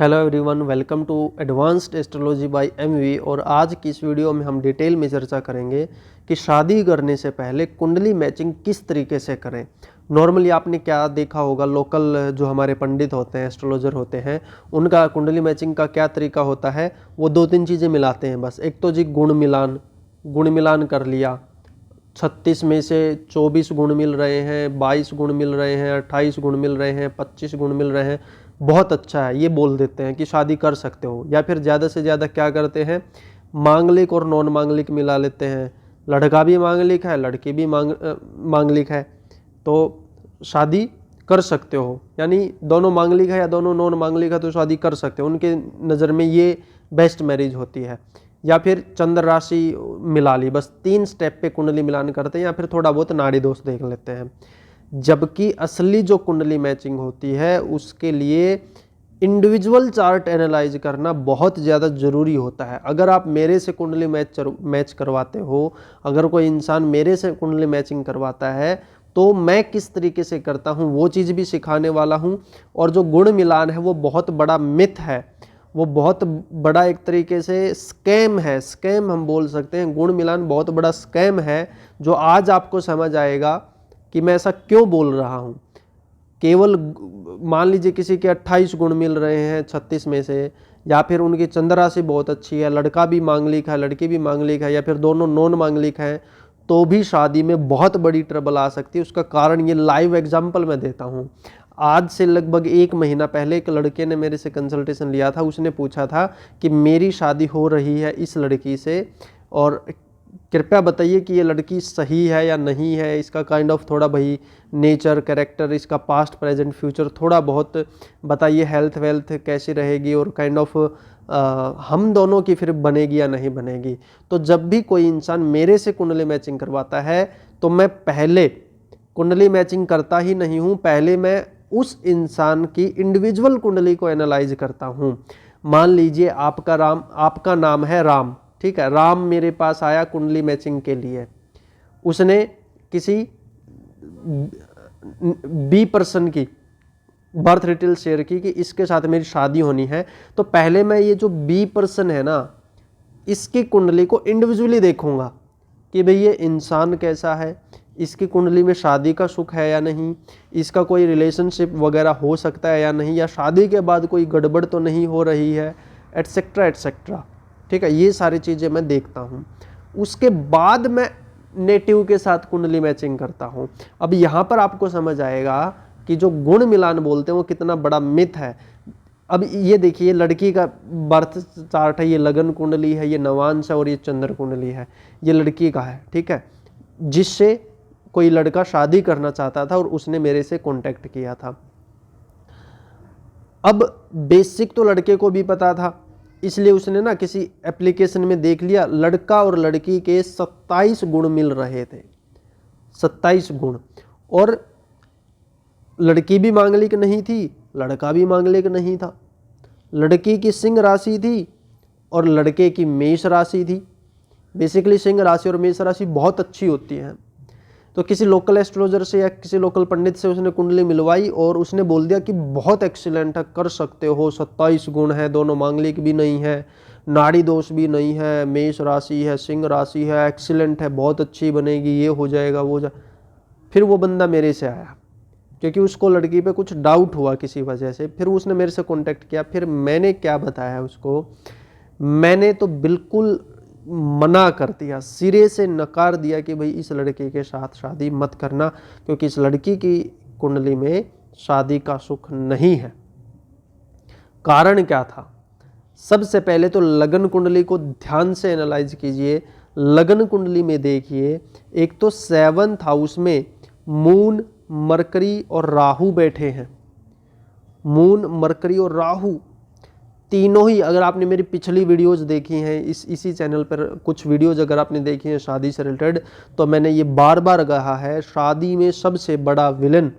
Hello everyone, welcome to advanced astrology by MV. और आज की इस वीडियो में हम डिटेल में चर्चा करेंगे कि शादी करने से पहले कुंडली मैचिंग किस तरीके से करें। नॉर्मली आपने क्या देखा होगा, लोकल जो हमारे पंडित होते हैं, एस्ट्रोलॉजर होते हैं, उनका कुंडली मैचिंग का क्या तरीका होता है, वो दो तीन चीज़ें मिलाते हैं बस। एक तो जी गुण मिलान कर लिया, 36 में से 24 गुण मिल रहे हैं, 22 गुण मिल रहे हैं, 28 गुण मिल रहे हैं, 25 गुण मिल रहे हैं, बहुत अच्छा है, ये बोल देते हैं कि शादी कर सकते हो। या फिर ज़्यादा से ज़्यादा क्या करते हैं, मांगलिक और नॉन मांगलिक मिला लेते हैं। लड़का भी मांगलिक है, लड़की भी मांगलिक है, तो शादी कर सकते हो। यानी दोनों मांगलिक है या दोनों नॉन मांगलिक है तो शादी कर सकते हो। उनके नज़र में ये बेस्ट मैरिज होती है। या फिर चंद्र राशि मिला ली, बस 3 स्टेप पे कुंडली मिलान करते हैं, या फिर थोड़ा बहुत नाड़ी दोष देख लेते हैं। जबकि असली जो कुंडली मैचिंग होती है उसके लिए इंडिविजुअल चार्ट एनालाइज करना बहुत ज़्यादा ज़रूरी होता है। अगर आप मेरे से कुंडली मैच करवाते हो, अगर कोई इंसान मेरे से कुंडली मैचिंग करवाता है, तो मैं किस तरीके से करता हूँ वो चीज़ भी सिखाने वाला हूँ। और जो गुण मिलान है वो बहुत बड़ा मिथ है, वो बहुत बड़ा एक तरीके से स्कैम है, स्कैम हम बोल सकते हैं। गुण मिलान बहुत बड़ा स्कैम है, जो आज आपको समझ आएगा कि मैं ऐसा क्यों बोल रहा हूँ। केवल मान लीजिए किसी के 28 गुण मिल रहे हैं 36 में से, या फिर उनकी चंद्र राशि बहुत अच्छी है, लड़का भी मांगलिक है, लड़की भी मांगलिक है, या फिर दोनों नॉन मांगलिक हैं, तो भी शादी में बहुत बड़ी ट्रबल आ सकती है। उसका कारण ये लाइव एग्जाम्पल मैं देता हूँ। आज से लगभग 1 महीना पहले एक लड़के ने मेरे से कंसल्टेशन लिया था। उसने पूछा था कि मेरी शादी हो रही है इस लड़की से, और कृपया बताइए कि ये लड़की सही है या नहीं है, इसका काइंड ऑफ थोड़ा भाई नेचर, कैरेक्टर, इसका पास्ट प्रेजेंट फ्यूचर थोड़ा बहुत बताइए, हेल्थ वेल्थ कैसी रहेगी, और काइंड ऑफ हम दोनों की फिर बनेगी या नहीं बनेगी। तो जब भी कोई इंसान मेरे से कुंडली मैचिंग करवाता है तो मैं पहले कुंडली मैचिंग करता ही नहीं हूँ, पहले मैं उस इंसान की इंडिविजुअल कुंडली को एनालाइज करता हूँ। मान लीजिए आपका नाम है राम, ठीक है। राम मेरे पास आया कुंडली मैचिंग के लिए, उसने किसी बी पर्सन की बर्थ डिटेल शेयर की कि इसके साथ मेरी शादी होनी है। तो पहले मैं ये जो बी पर्सन है ना, इसकी कुंडली को इंडिविजुअली देखूंगा कि भाई ये इंसान कैसा है, इसकी कुंडली में शादी का सुख है या नहीं, इसका कोई रिलेशनशिप वगैरह हो सकता है या नहीं, या शादी के बाद कोई गड़बड़ तो नहीं हो रही है, एटसेट्रा एटसेट्रा। ठीक है, ये सारी चीज़ें मैं देखता हूँ। उसके बाद मैं नेटिव के साथ कुंडली मैचिंग करता हूँ। अब यहाँ पर आपको समझ आएगा कि जो गुण मिलान बोलते हैं वो कितना बड़ा मिथ है। अब ये देखिए, लड़की का बर्थ चार्ट है, ये लगन कुंडली है, ये नवांश है, और ये चंद्र कुंडली है, ये लड़की का है, ठीक है, जिससे कोई लड़का शादी करना चाहता था और उसने मेरे से कांटेक्ट किया था। अब बेसिक तो लड़के को भी पता था, इसलिए उसने ना किसी एप्लीकेशन में देख लिया, लड़का और लड़की के 27 गुण मिल रहे थे, 27 गुण। और लड़की भी मांगलिक नहीं थी, लड़का भी मांगलिक नहीं था। लड़की की सिंह राशि थी और लड़के की मेष राशि थी। बेसिकली सिंह राशि और मेष राशि बहुत अच्छी होती है। तो किसी लोकल एस्ट्रोलॉजर से या किसी लोकल पंडित से उसने कुंडली मिलवाई और उसने बोल दिया कि बहुत एक्सीलेंट है, कर सकते हो, 27 गुण है, दोनों मांगलिक भी नहीं है, नाड़ी दोष भी नहीं है, मेष राशि है, सिंह राशि है, एक्सीलेंट है, बहुत अच्छी बनेगी, ये हो जाएगा, वो फिर वो बंदा मेरे से आया क्योंकि उसको लड़की पे कुछ डाउट हुआ किसी वजह से। फिर उसने मेरे से कांटेक्ट किया। फिर मैंने क्या बताया उसको, मैंने तो बिल्कुल मना कर दिया, सिरे से नकार दिया कि भाई इस लड़के के साथ शादी मत करना, क्योंकि इस लड़की की कुंडली में शादी का सुख नहीं है। कारण क्या था? सबसे पहले तो लगन कुंडली को ध्यान से एनालाइज कीजिए। लगन कुंडली में देखिए, एक तो 7th हाउस में मून, मरकरी और राहु बैठे हैं। मून, मरकरी और राहु तीनों ही, अगर आपने मेरी पिछली वीडियोस देखी हैं, इसी चैनल पर कुछ वीडियोस अगर आपने देखी हैं शादी से रिलेटेड, तो मैंने ये बार बार कहा है, शादी में सबसे बड़ा विलन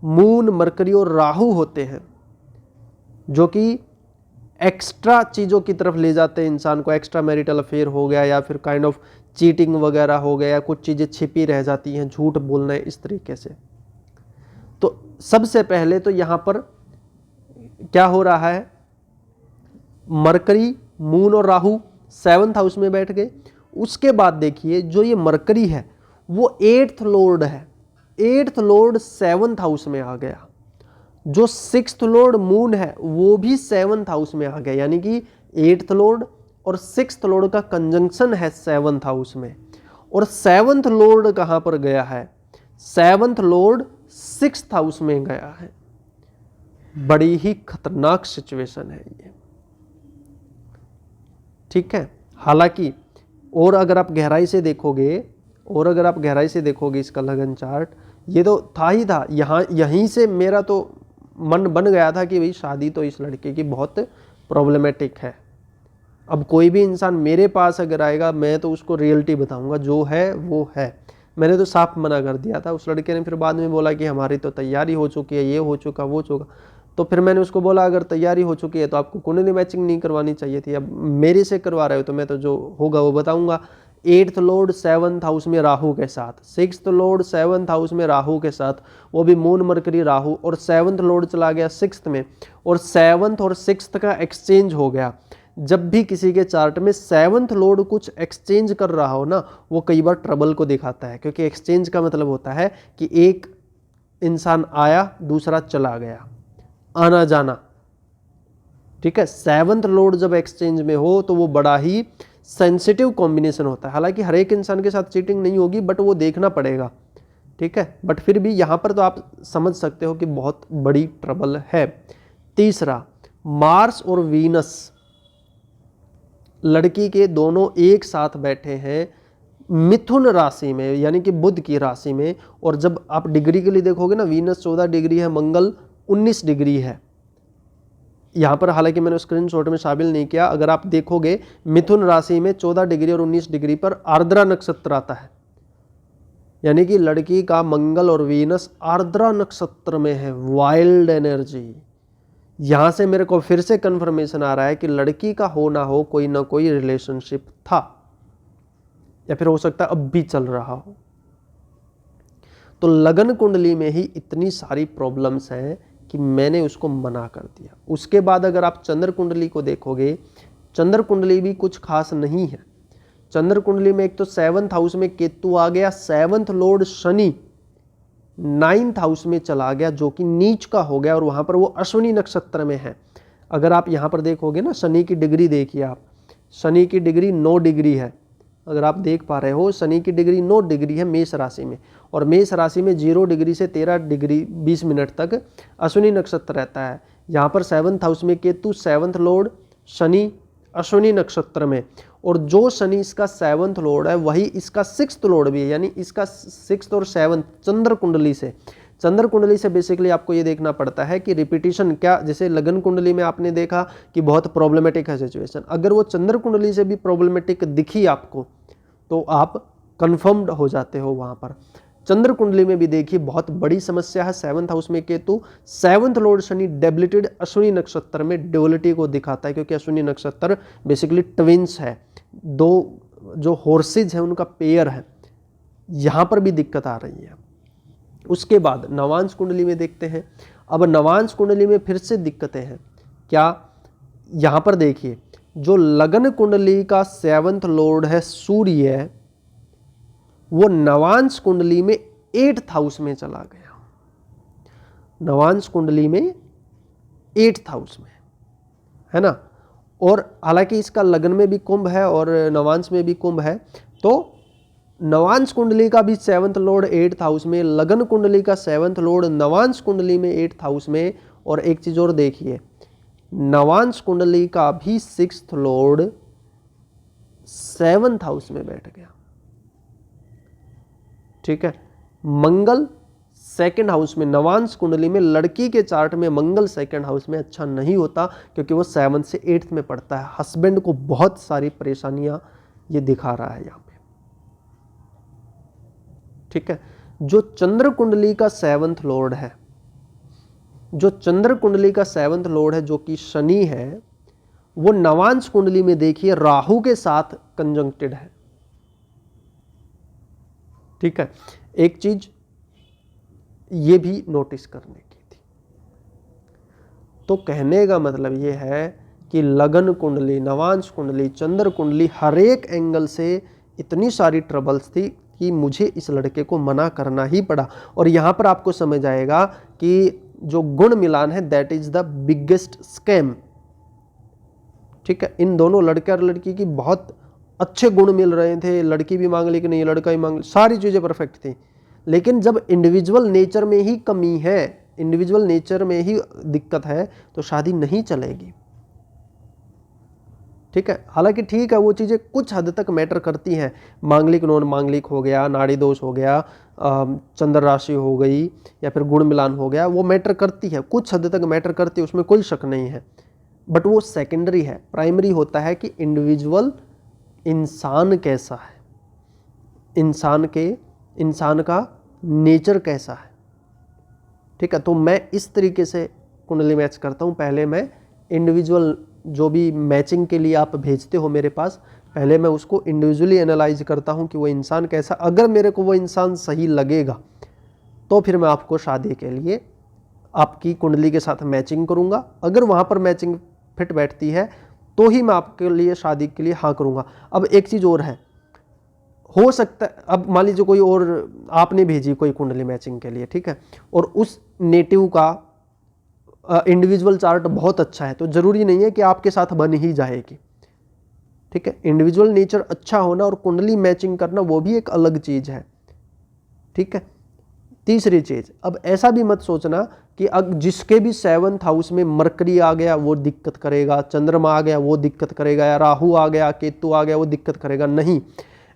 मून, मरकरी और राहु होते हैं, जो कि एक्स्ट्रा चीज़ों की तरफ ले जाते हैं इंसान को। एक्स्ट्रा मैरिटल अफेयर हो गया, या फिर काइंड ऑफ चीटिंग वगैरह हो गया, कुछ चीज़ें छिपी रह जाती हैं, झूठ बोलना है, इस तरीके से। तो सबसे पहले तो यहाँ पर क्या हो रहा है, मरकरी, मून और राहु 7th हाउस में बैठ गए। उसके बाद देखिए जो ये मरकरी है वो 8th लॉर्ड है, 8th लॉर्ड 7th हाउस में आ गया। जो 6th लॉर्ड मून है वो भी 7th हाउस में आ गया, यानी कि 8th लॉर्ड और 6th लॉर्ड का कंजंक्शन है 7th हाउस में। और 7th लॉर्ड कहां पर गया है? 7th लॉर्ड 6th हाउस में गया है। बड़ी ही खतरनाक सिचुएशन है ये, ठीक है। हालांकि और अगर आप गहराई से देखोगे इसका लगन चार्ट, ये तो था ही था, यहीं से मेरा तो मन बन गया था कि भाई शादी तो इस लड़के की बहुत प्रॉब्लमेटिक है। अब कोई भी इंसान मेरे पास अगर आएगा मैं तो उसको रियलिटी बताऊंगा, जो है वो है। मैंने तो साफ मना कर दिया था। उस लड़के ने फिर बाद में बोला कि हमारी तो तैयारी हो चुकी है, ये हो चुका वो चुका। तो फिर मैंने उसको बोला अगर तैयारी हो चुकी है तो आपको कुंडली मैचिंग नहीं करवानी चाहिए थी, अब मेरे से करवा रहे हो तो मैं तो जो होगा वो बताऊंगा। 8th लॉर्ड 7th हाउस में राहु के साथ, 6th लॉर्ड 7th हाउस में राहु के साथ, वो भी मून मरकरी राहु, और 7th लॉर्ड चला गया 6th में, और 7th और 6th का एक्सचेंज हो गया। जब भी किसी के चार्ट में 7th लॉर्ड कुछ एक्सचेंज कर रहा हो ना, वो कई बार ट्रबल को दिखाता है, क्योंकि एक्सचेंज का मतलब होता है कि एक इंसान आया दूसरा चला गया, आना जाना, ठीक है। 7th लॉर्ड जब एक्सचेंज में हो तो वो बड़ा ही सेंसिटिव कॉम्बिनेशन होता है। हालांकि हर एक इंसान के साथ चीटिंग नहीं होगी, बट वो देखना पड़ेगा, ठीक है। बट फिर भी यहां पर तो आप समझ सकते हो कि बहुत बड़ी ट्रबल है। तीसरा, मार्स और वीनस लड़की के दोनों एक साथ बैठे हैं मिथुन राशि में, यानी कि बुध की राशि में। और जब आप डिग्री के लिए देखोगे ना, वीनस 14 डिग्री है, मंगल 19 डिग्री है। यहां पर हालांकि मैंने स्क्रीनशॉट में शामिल नहीं किया, अगर आप देखोगे मिथुन राशि में 14 डिग्री और 19 डिग्री पर आर्द्रा नक्षत्र आता है, यानी कि लड़की का मंगल और वीनस आर्द्रा नक्षत्र में है। वाइल्ड एनर्जी, यहां से मेरे को फिर से कंफर्मेशन आ रहा है कि लड़की का हो ना हो कोई ना कोई रिलेशनशिप था, या फिर हो सकता है अब भी चल रहा हो। तो लगन कुंडली में ही इतनी सारी प्रॉब्लम्स हैं कि मैंने उसको मना कर दिया। उसके बाद अगर आप चंद्र कुंडली को देखोगे, चंद्र कुंडली भी कुछ खास नहीं है। चंद्र कुंडली में एक तो 7th हाउस में केतु आ गया, 7th Lord Shani 9th house में चला गया, जो कि नीच का हो गया, और वहां पर वो अश्विनी नक्षत्र में है। अगर आप यहां पर देखोगे ना, शनि की डिग्री देखिए आप, शनि की डिग्री 9 डिग्री है। अगर आप देख पा रहे हो, शनि की डिग्री 9 डिग्री है मेष राशि में, और मेष राशि में 0 डिग्री से 13 डिग्री 20 मिनट तक अश्विनी नक्षत्र रहता है। यहाँ पर 7th हाउस में केतु, 7th लॉर्ड शनि अश्विनी नक्षत्र में, और जो शनि इसका 7th लॉर्ड है वही इसका 6th लॉर्ड भी है, यानी इसका 6th और 7th चंद्र कुंडली से। चंद्र कुंडली से बेसिकली आपको ये देखना पड़ता है कि रिपीटिशन क्या, जैसे लगन कुंडली में आपने देखा कि बहुत प्रॉब्लमेटिक है सिचुएशन, अगर वो चंद्र कुंडली से भी प्रॉब्लमेटिक दिखी आपको तो आप कंफर्म्ड हो जाते हो वहां पर। चंद्र कुंडली में भी देखिए बहुत बड़ी समस्या है। 7th हाउस में Ketu, 7th Lord Shani debilitated Ashwini नक्षत्र में ड्युअलिटी को दिखाता है, क्योंकि अश्विनी नक्षत्र बेसिकली ट्विंस है, दो जो हॉर्सेज है उनका पेयर है। यहां पर भी दिक्कत आ रही है। उसके बाद नवांश कुंडली में देखते हैं। अब नवांश कुंडली में फिर से दिक्कतें हैं। क्या? यहां पर देखिए, जो लगन कुंडली का 7th लॉर्ड है सूर्य, वो नवांश कुंडली में 8th हाउस में चला गया। नवांश कुंडली में 8th हाउस में है ना। और हालांकि इसका लगन में भी कुंभ है और नवांश में भी कुंभ है, तो नवांश कुंडली का भी 7th लॉर्ड 8th हाउस में, लगन कुंडली का 7th लॉर्ड नवांश कुंडली में 8th हाउस में। और एक चीज और देखिए, नवांश कुंडली का भी 6th लॉर्ड 7th हाउस में बैठ गया, ठीक है। मंगल 2nd हाउस में, नवांश कुंडली में लड़की के चार्ट में मंगल 2nd हाउस में अच्छा नहीं होता, क्योंकि वो 7th से 8th में पड़ता है। हस्बैंड को बहुत सारी परेशानियां ये दिखा रहा है यहाँ पे, ठीक है। जो चंद्र कुंडली का 7th लॉर्ड है, जो चंद्र कुंडली का 7th लॉर्ड है, जो कि शनि है, वो नवांश कुंडली में देखिए राहु के साथ कंजंक्टेड है, ठीक है। एक चीज ये भी नोटिस करने की थी। तो कहने का मतलब ये है कि लगन कुंडली, नवांश कुंडली, चंद्र कुंडली, हर एक एंगल से इतनी सारी ट्रबल्स थी कि मुझे इस लड़के को मना करना ही पड़ा। और यहाँ पर आपको समझ आएगा कि जो गुण मिलान है that is the biggest scam. ठीक है, इन दोनों लड़के और लड़की की बहुत अच्छे गुण मिल रहे थे, लड़की भी मांगलिक नहीं, लड़का ही मांगलिक, सारी चीजें परफेक्ट थी। लेकिन जब इंडिविजुअल नेचर में ही कमी है, इंडिविजुअल नेचर में ही दिक्कत है, तो शादी नहीं चलेगी। ठीक है, हालांकि ठीक है वो चीजें कुछ हद तक मैटर करती हैं, मांगलिक नॉन मांगलिक हो गया, नाड़ी दोष हो गया, चंद्र राशि हो गई, या फिर गुण मिलान हो गया, वो मैटर करती है, कुछ हद तक मैटर करती है, उसमें कोई शक नहीं है। बट वो सेकेंडरी है। प्राइमरी होता है कि इंडिविजुअल इंसान कैसा है, इंसान का नेचर कैसा है। ठीक है, तो मैं इस तरीके से कुंडली मैच करता हूँ। पहले मैं इंडिविजुअल, जो भी मैचिंग के लिए आप भेजते हो मेरे पास, पहले मैं उसको इंडिविजुअली एनालाइज करता हूँ कि वो इंसान कैसा। अगर मेरे को वो इंसान सही लगेगा तो फिर मैं आपको शादी के लिए आपकी कुंडली के साथ मैचिंग करूँगा। अगर वहाँ पर मैचिंग फिट बैठती है तो ही मैं आपके लिए शादी के लिए हाँ करूँगा। अब एक चीज़ और है, हो सकता है अब मान लीजिए कोई और आपने भेजी कोई कुंडली मैचिंग के लिए, ठीक है, और उस नेटिव का इंडिविजुअल चार्ट बहुत अच्छा है, तो जरूरी नहीं है कि आपके साथ बन ही जाएगी। ठीक है, इंडिविजुअल नेचर अच्छा होना और कुंडली मैचिंग करना वो भी एक अलग चीज है। ठीक है, तीसरी चीज, अब ऐसा भी मत सोचना कि अब जिसके भी 7th हाउस में मरकरी आ गया वो दिक्कत करेगा, चंद्रमा आ गया वो दिक्कत करेगा, या राहु आ गया, केतु आ गया वो दिक्कत करेगा। नहीं,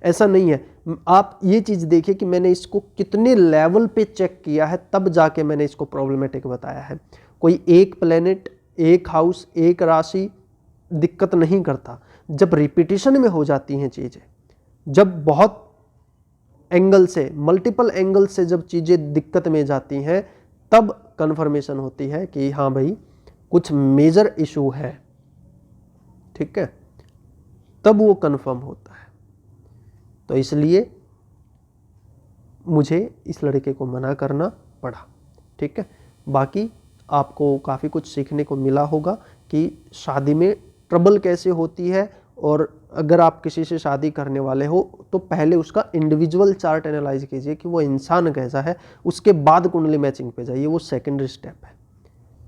ऐसा नहीं है। आप ये चीज देखिए कि मैंने इसको कितने लेवल पे चेक किया है, तब जाके मैंने इसको प्रॉब्लमेटिक बताया है। कोई एक प्लेनेट, एक हाउस, एक राशि दिक्कत नहीं करता। जब रिपीटिशन में हो जाती हैं चीजें, जब बहुत एंगल से, मल्टीपल एंगल से जब चीजें दिक्कत में जाती हैं, तब कंफर्मेशन होती है कि हाँ भाई कुछ मेजर इशू है। ठीक है, तब वो कंफर्म होता है। तो इसलिए मुझे इस लड़के को मना करना पड़ा। ठीक है, बाकी आपको काफ़ी कुछ सीखने को मिला होगा कि शादी में ट्रबल कैसे होती है, और अगर आप किसी से शादी करने वाले हो तो पहले उसका इंडिविजुअल चार्ट एनालाइज कीजिए कि वो इंसान कैसा है, उसके बाद कुंडली मैचिंग पे जाइए, वो सेकेंडरी स्टेप है।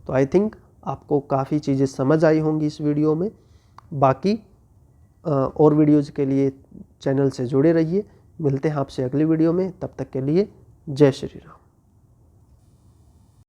तो आई थिंक आपको काफ़ी चीज़ें समझ आई होंगी इस वीडियो में। बाकी और वीडियोज़ के लिए चैनल से जुड़े रहिए। मिलते हैं आपसे अगली वीडियो में, तब तक के लिए जय श्री राम।